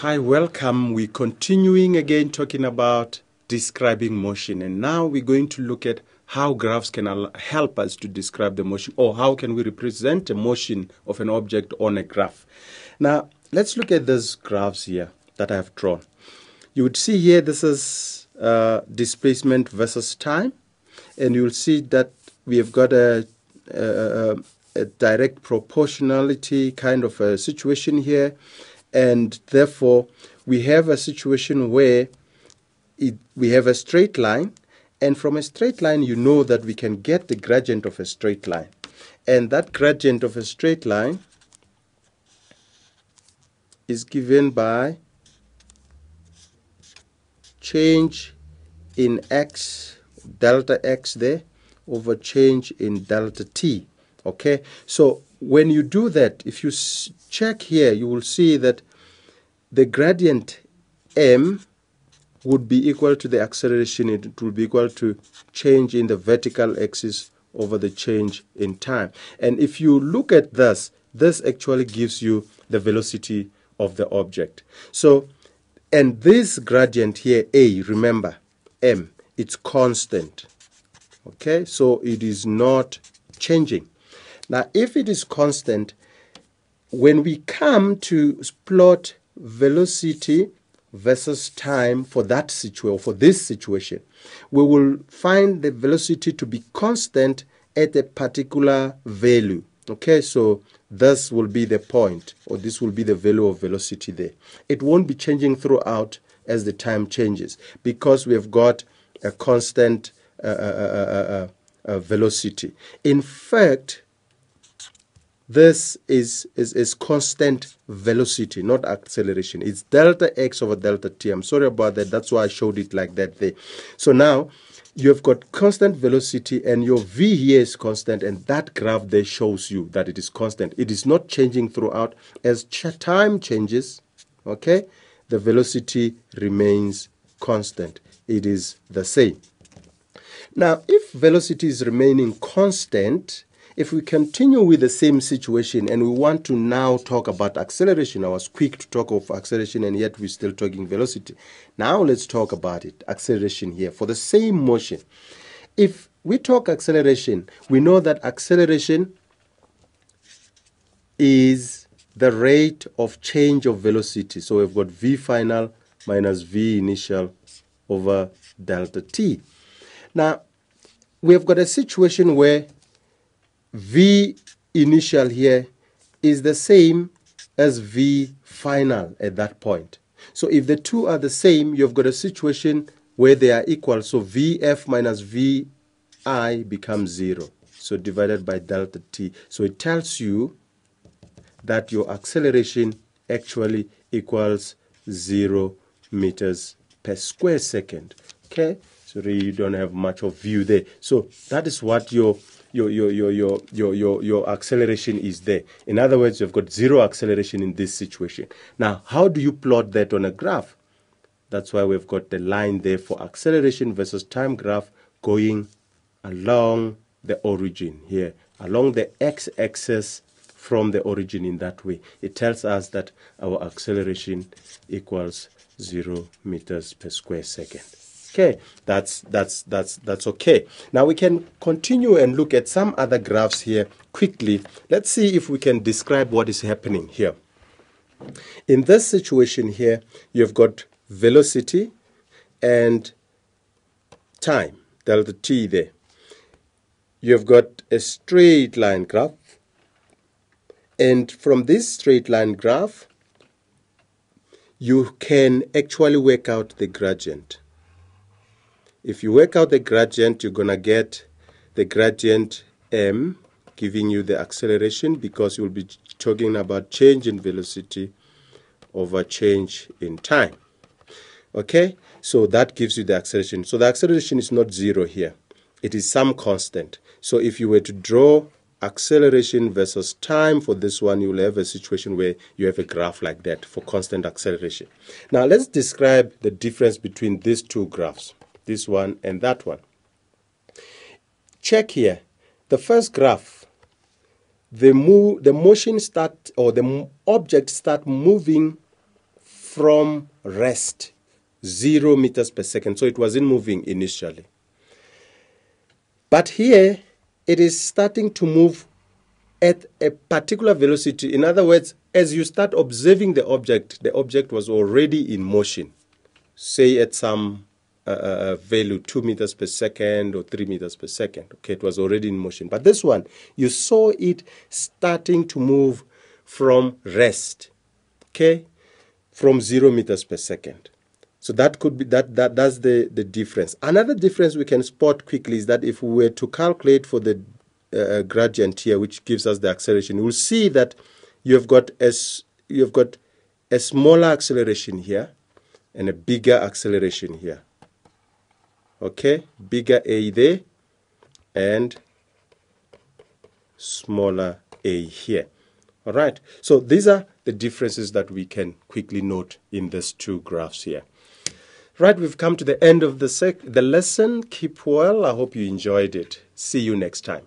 Hi, welcome. We're continuing again talking about describing motion, and now we're going to look at how graphs can help us to describe the motion, or how can we represent the motion of an object on a graph. Now let's look at these graphs here that I have drawn. You would see here this is displacement versus time, and you'll see that we have got a direct proportionality kind of a situation here. And therefore, we have a situation where we have a straight line, and from a straight line, you know that we can get the gradient of a straight line. And that gradient of a straight line is given by change in x, delta x there, over change in delta t. Okay, so when you do that, if you check here, you will see that the gradient m would be equal to the acceleration. It will be equal to change in the vertical axis over the change in time. And if you look at this actually gives you the velocity of the object. So, and this gradient here, a, remember, m, it's constant. Okay, so it is not changing. Now, if it is constant, when we come to plot velocity versus time for that situation, for this situation, we will find the velocity to be constant at a particular value. Okay, so this will be the point, or this will be the value of velocity there. It won't be changing throughout as the time changes, because we have got a constant velocity. In fact, this is constant velocity, not acceleration. It's delta x over delta t. I'm sorry about that. That's why I showed it like that there. So now you have got constant velocity, and your v here is constant, and that graph there shows you that it is constant. It is not changing throughout. As time changes, okay, the velocity remains constant. It is the same. Now, if velocity is remaining constant, if we continue with the same situation and we want to now talk about acceleration, I was quick to talk of acceleration and yet we're still talking velocity. Now let's talk about it, acceleration here, for the same motion. If we talk acceleration, we know that acceleration is the rate of change of velocity. So we've got v final minus v initial over delta t. Now, we have got a situation where v initial here is the same as v final at that point. So if the two are the same, you've got a situation where they are equal. So vf minus vi becomes 0. So divided by delta t. So it tells you that your acceleration actually equals 0 meters per square second. Okay, so really you don't have much of view there. So that is what your acceleration is there. In other words, you've got 0 acceleration in this situation. Now, how do you plot that on a graph? That's why we've got the line there for acceleration versus time graph going along the origin here, along the x-axis from the origin in that way. It tells us that our acceleration equals 0 meters per square second. Okay, that's okay. Now we can continue and look at some other graphs here quickly. Let's see if we can describe what is happening here. In this situation here, you've got velocity and time, delta t there. You've got a straight line graph, and from this straight line graph, you can actually work out the gradient. If you work out the gradient, you're going to get the gradient m, giving you the acceleration, because you'll be talking about change in velocity over change in time. Okay, so that gives you the acceleration. So the acceleration is not 0 here. It is some constant. So if you were to draw acceleration versus time for this one, you will have a situation where you have a graph like that for constant acceleration. Now let's describe the difference between these two graphs, this one and that one. Check here. The first graph, the motion start, or the object start moving from rest, 0 meters per second. So it wasn't moving initially. But here, it is starting to move at a particular velocity. In other words, as you start observing the object was already in motion, say at some value 2 meters per second or 3 meters per second. Okay, it was already in motion. But this one, you saw it starting to move from rest, okay, from 0 meters per second. So that could be that's the difference. Another difference we can spot quickly is that if we were to calculate for the gradient here, which gives us the acceleration, we'll see that you've got a smaller acceleration here and a bigger acceleration here. Okay, bigger A there and smaller A here. All right, so these are the differences that we can quickly note in these two graphs here. Right, we've come to the end of the lesson. Keep well. I hope you enjoyed it. See you next time.